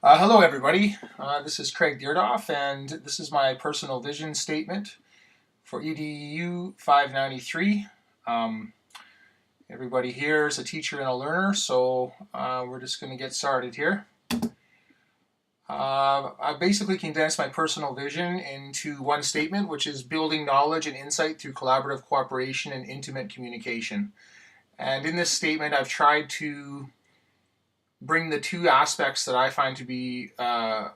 Hello, everybody. This is Craig Deardoff, and this is my personal vision statement for EDU 593. Everybody here is a teacher and a learner, so we're just going to get started here. I basically condensed my personal vision into one statement, which is building knowledge and insight through collaborative cooperation and intimate communication. And in this statement, I've tried to bring the two aspects that I find to be the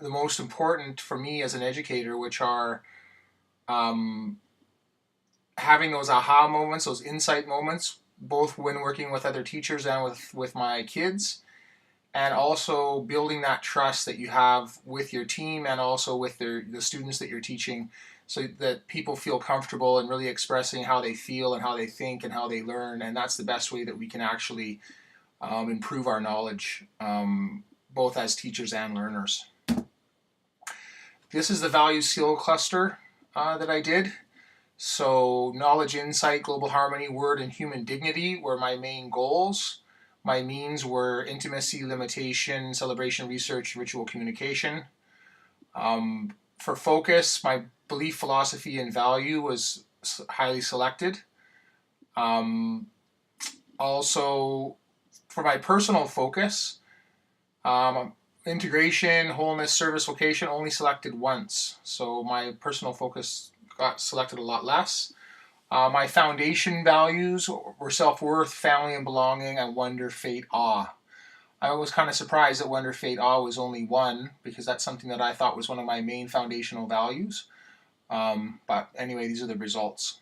most important for me as an educator, which are having those aha moments, those insight moments, both when working with other teachers and with my kids, and also building that trust that you have with your team and also with the students that you're teaching, so that people feel comfortable and really expressing how they feel and how they think and how they learn. And that's the best way that we can actually improve our knowledge, both as teachers and learners. This is the value skill cluster that I did. So knowledge, insight, global harmony, word, and human dignity were my main goals. My means were intimacy, limitation, celebration, research, ritual communication. For focus, my belief, philosophy, and value was highly selected. Also, for my personal focus, integration, wholeness, service, vocation only selected once. So my personal focus got selected a lot less. My foundation values were self-worth, family and belonging, and wonder, fate, awe. I was kind of surprised that wonder, fate, awe was only one, because that's something that I thought was one of my main foundational values. But anyway, these are the results.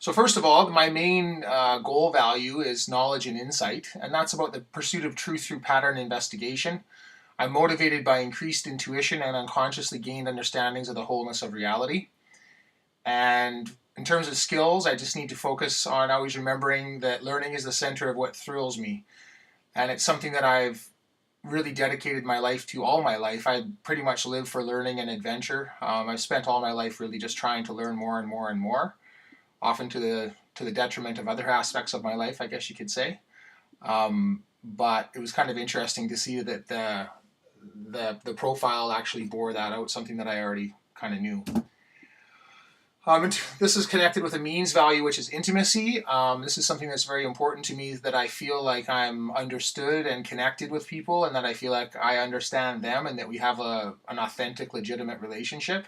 So first of all, my main goal value is knowledge and insight, and that's about the pursuit of truth through pattern investigation. I'm motivated by increased intuition and unconsciously gained understandings of the wholeness of reality. And in terms of skills, I just need to focus on always remembering that learning is the center of what thrills me. And it's something that I've really dedicated my life to all my life. I pretty much live for learning and adventure. I've spent all my life really just trying to learn more and more and more, often to the detriment of other aspects of my life, I guess you could say. But it was kind of interesting to see that the profile actually bore that out, something that I already kind of knew. This is connected with a means value, which is intimacy. This is something that's very important to me, that I feel like I'm understood and connected with people, and that I feel like I understand them, and that we have an authentic, legitimate relationship.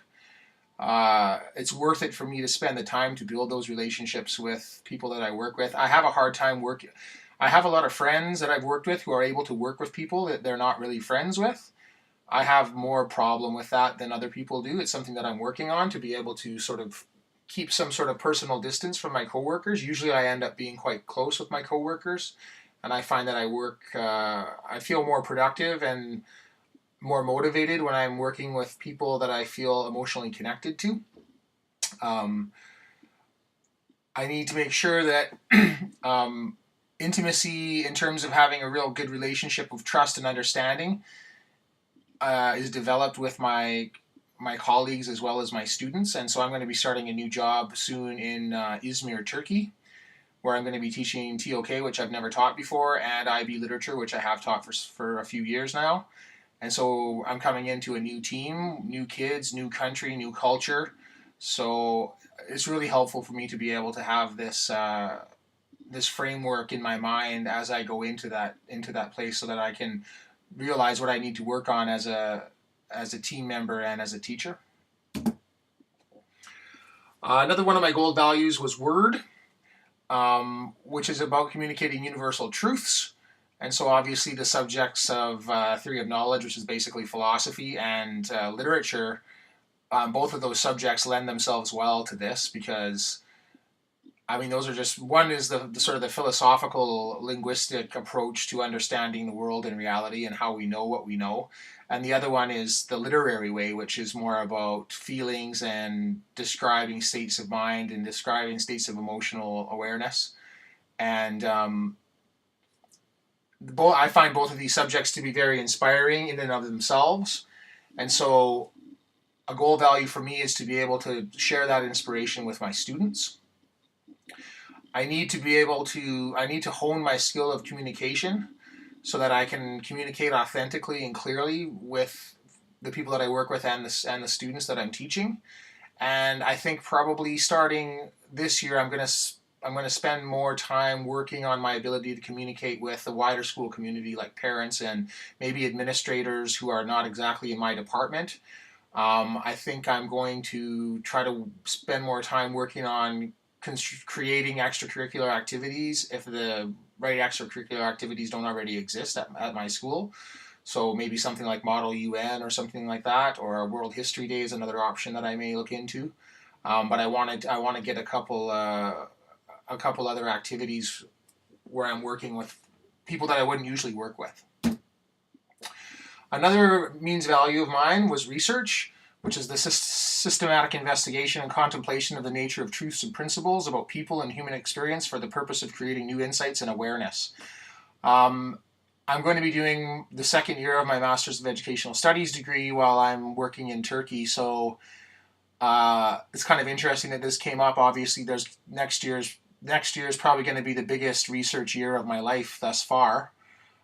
It's worth it for me to spend the time to build those relationships with people that I work with. I have a hard time working. I have a lot of friends that I've worked with who are able to work with people that they're not really friends with. I have more problem with that than other people do. It's something that I'm working on, to be able to sort of keep some sort of personal distance from my coworkers. Usually I end up being quite close with my coworkers, and I find that I feel more productive and more motivated when I'm working with people that I feel emotionally connected to. I need to make sure that intimacy, in terms of having a real good relationship of trust and understanding, is developed with my colleagues as well as my students. And so I'm going to be starting a new job soon in Izmir, Turkey, where I'm going to be teaching TOK, which I've never taught before, and IB literature, which I have taught for a few years now. And so I'm coming into a new team, new kids, new country, new culture. So it's really helpful for me to be able to have this this framework in my mind as I go into that place, so that I can realize what I need to work on as a team member and as a teacher. Another one of my goal values was word, which is about communicating universal truths. And so obviously the subjects of theory of knowledge, which is basically philosophy, and literature, both of those subjects lend themselves well to this, because I mean, those are just, one is the sort of the philosophical linguistic approach to understanding the world and reality and how we know what we know. And the other one is the literary way, which is more about feelings and describing states of mind and describing states of emotional awareness. And I find both of these subjects to be very inspiring in and of themselves. And so a goal value for me is to be able to share that inspiration with my students. I need to hone my skill of communication. so that I can communicate authentically and clearly with the people that I work with and the students that I'm teaching. And I think probably starting this year, I'm going to spend more time working on my ability to communicate with the wider school community, like parents and maybe administrators who are not exactly in my department. I think I'm going to try to spend more time working on creating extracurricular activities if the right extracurricular activities don't already exist at my school. So maybe something like Model UN or something like that, or a World History Day is another option that I may look into. But I want to get a couple other activities where I'm working with people that I wouldn't usually work with. Another means value of mine was research, which is the systematic investigation and contemplation of the nature of truths and principles about people and human experience for the purpose of creating new insights and awareness. I'm going to be doing the second year of my Master's of Educational Studies degree while I'm working in Turkey, so it's kind of interesting that this came up. Obviously, there's next year is probably going to be the biggest research year of my life thus far.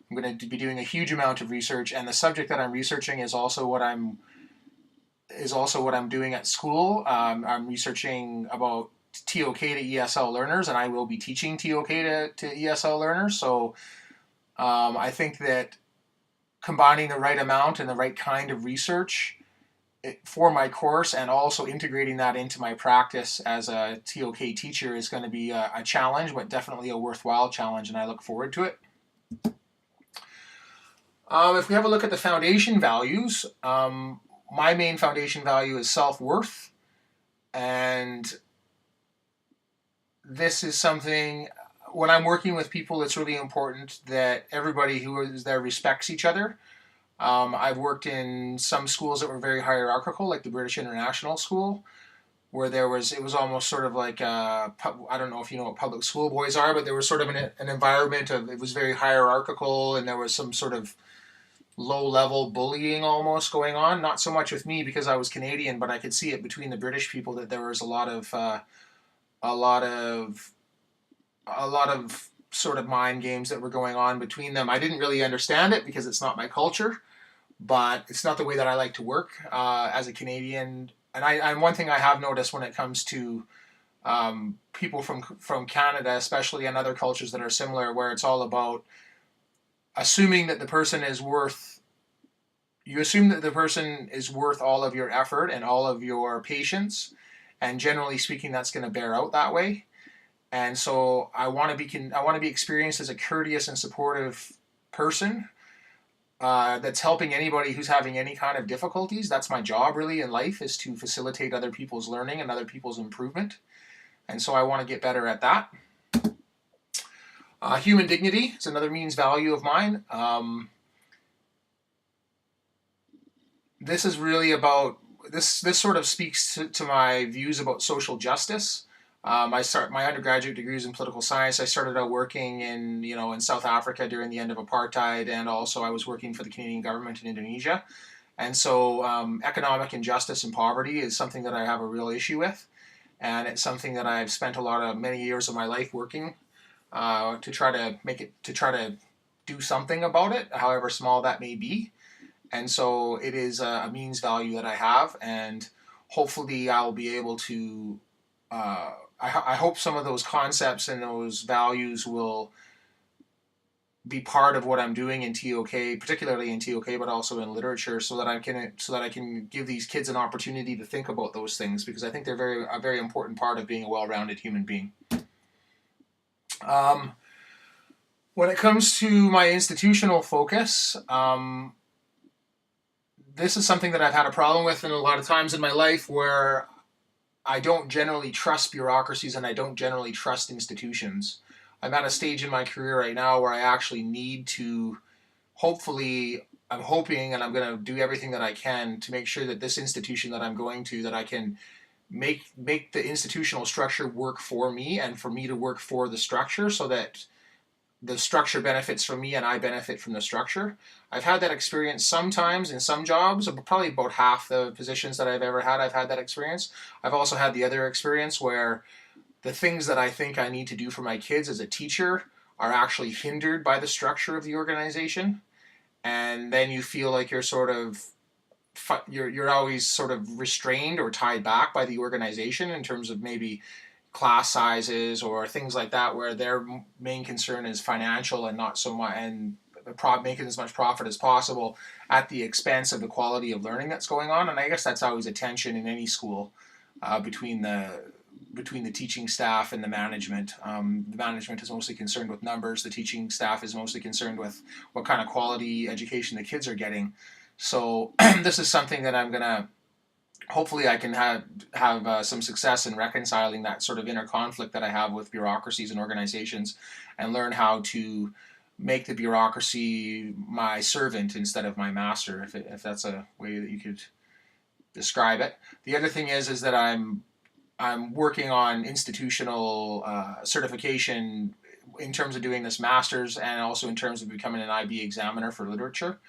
I'm going to be doing a huge amount of research, and the subject that I'm researching is also what I'm doing at school. I'm researching about TOK to ESL learners, and I will be teaching TOK to ESL learners. So I think that combining the right amount and the right kind of research for my course and also integrating that into my practice as a TOK teacher is going to be a challenge, but definitely a worthwhile challenge, and I look forward to it. If we have a look at the foundation values, my main foundation value is self-worth, and this is something, when I'm working with people, it's really important that everybody who is there respects each other. I've worked in some schools that were very hierarchical, like the British International School, where it was almost sort of like, I don't know if you know what public school boys are, but there was sort of an environment of, it was very hierarchical, and there was some sort of low-level bullying almost going on. Not so much with me because I was Canadian, but I could see it between the British people that there was a lot of sort of mind games that were going on between them. I didn't really understand it because it's not my culture, but it's not the way that I like to work as a Canadian. And one thing I have noticed when it comes to people from Canada, especially, and other cultures that are similar, where it's all about assuming that the person is worth, you assume that the person is worth all of your effort and all of your patience, and generally speaking, that's going to bear out that way. And so I want to be experienced as a courteous and supportive person that's helping anybody who's having any kind of difficulties. That's my job really in life, is to facilitate other people's learning and other people's improvement. And so I want to get better at that. Human dignity is another means value of mine. This is really about, this sort of speaks to my views about social justice. My undergraduate degree is in political science. I started out working in South Africa during the end of apartheid, and also I was working for the Canadian government in Indonesia. And so economic injustice and poverty is something that I have a real issue with, and it's something that I've spent many years of my life working to try to do something about it, however small that may be. And so it is a means value that I have, and hopefully I'll be able to, I hope some of those concepts and those values will be part of what I'm doing in TOK, particularly in TOK, but also in literature, so that I can give these kids an opportunity to think about those things, because I think they're a very important part of being a well-rounded human being. When it comes to my institutional focus, this is something that I've had a problem with in a lot of times in my life, where I don't generally trust bureaucracies and I don't generally trust institutions. I'm at a stage in my career right now where I actually need to, I'm hoping and I'm going to do everything that I can to make sure that this institution that I'm going to, that I can make the institutional structure work for me and for me to work for the structure, so that the structure benefits from me and I benefit from the structure. I've had that experience sometimes in some jobs, probably about half the positions that I've ever had, I've had that experience. I've also had the other experience where the things that I think I need to do for my kids as a teacher are actually hindered by the structure of the organization, and then you feel like you're sort of you're always sort of restrained or tied back by the organization in terms of maybe class sizes or things like that, where their main concern is financial and not so much, and making as much profit as possible at the expense of the quality of learning that's going on. And I guess that's always a tension in any school between the teaching staff and the management. The management is mostly concerned with numbers. The teaching staff is mostly concerned with what kind of quality education the kids are getting. So this is something that I'm gonna, hopefully I can have some success in reconciling that sort of inner conflict that I have with bureaucracies and organizations, and learn how to make the bureaucracy my servant instead of my master, if that's a way that you could describe it. The other thing is that I'm working on institutional certification in terms of doing this master's, and also in terms of becoming an IB examiner for literature.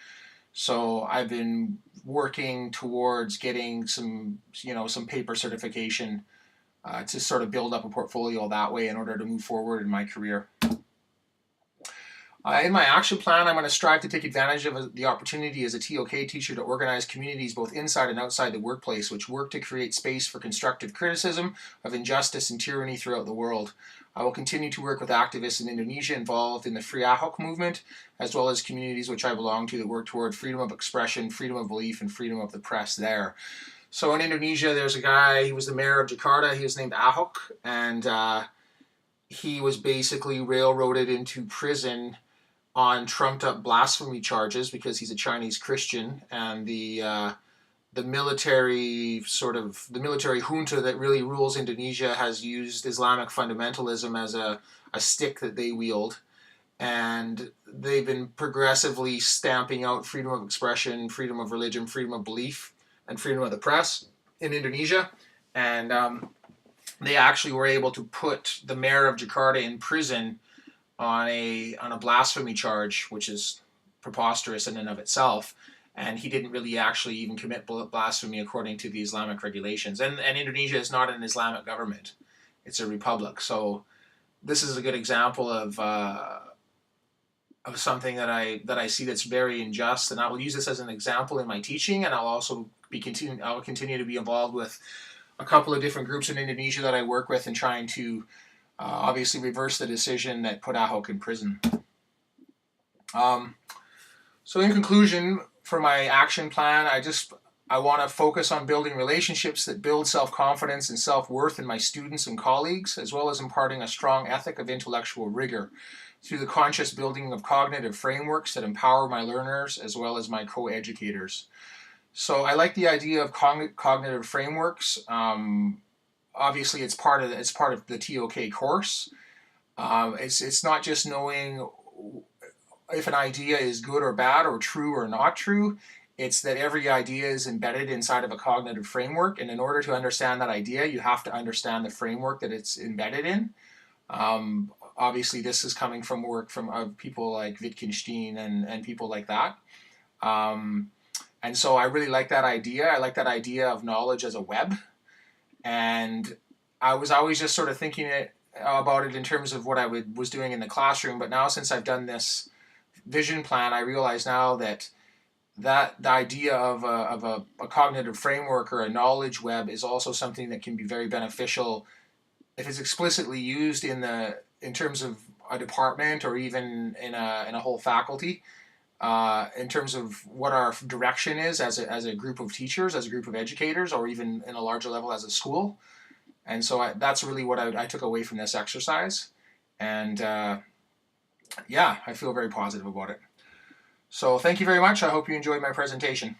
So I've been working towards getting some paper certification to sort of build up a portfolio that way in order to move forward in my career. In my action plan, I'm going to strive to take advantage of the opportunity as a TOK teacher to organize communities both inside and outside the workplace, which work to create space for constructive criticism of injustice and tyranny throughout the world. I will continue to work with activists in Indonesia involved in the Free Ahok movement, as well as communities which I belong to that work toward freedom of expression, freedom of belief, and freedom of the press there. So in Indonesia, there's a guy, he was the mayor of Jakarta, he was named Ahok, and he was basically railroaded into prison on trumped up blasphemy charges because he's a Chinese Christian, and the military junta that really rules Indonesia has used Islamic fundamentalism as a stick that they wield, and they've been progressively stamping out freedom of expression, freedom of religion, freedom of belief, and freedom of the press in Indonesia. And they actually were able to put the mayor of Jakarta in prison on a blasphemy charge, which is preposterous in and of itself. And he didn't really actually even commit blasphemy according to the Islamic regulations. And Indonesia is not an Islamic government; it's a republic. So this is a good example of something that I see that's very unjust. And I will use this as an example in my teaching, and I'll also continue to be involved with a couple of different groups in Indonesia that I work with in trying to obviously reverse the decision that put Ahok in prison. So in conclusion, for my action plan, I want to focus on building relationships that build self-confidence and self-worth in my students and colleagues, as well as imparting a strong ethic of intellectual rigor through the conscious building of cognitive frameworks that empower my learners as well as my co-educators. So I like the idea of cognitive frameworks. Obviously, it's part of the TOK course. It's not just knowing if an idea is good or bad or true or not true. It's that every idea is embedded inside of a cognitive framework, and in order to understand that idea, you have to understand the framework that it's embedded in. Obviously, this is coming from work of people like Wittgenstein and people like that. And so I really like that idea. I like that idea of knowledge as a web. And I was always just sort of thinking about it in terms of what I was doing in the classroom. But now, since I've done this vision plan, I realize now that the idea of a cognitive framework or a knowledge web is also something that can be very beneficial if it's explicitly used in terms of a department or even in a whole faculty. In terms of what our direction is as a group of teachers, as a group of educators, or even in a larger level as a school. And so that's really what I took away from this exercise. And yeah, I feel very positive about it. So thank you very much. I hope you enjoyed my presentation.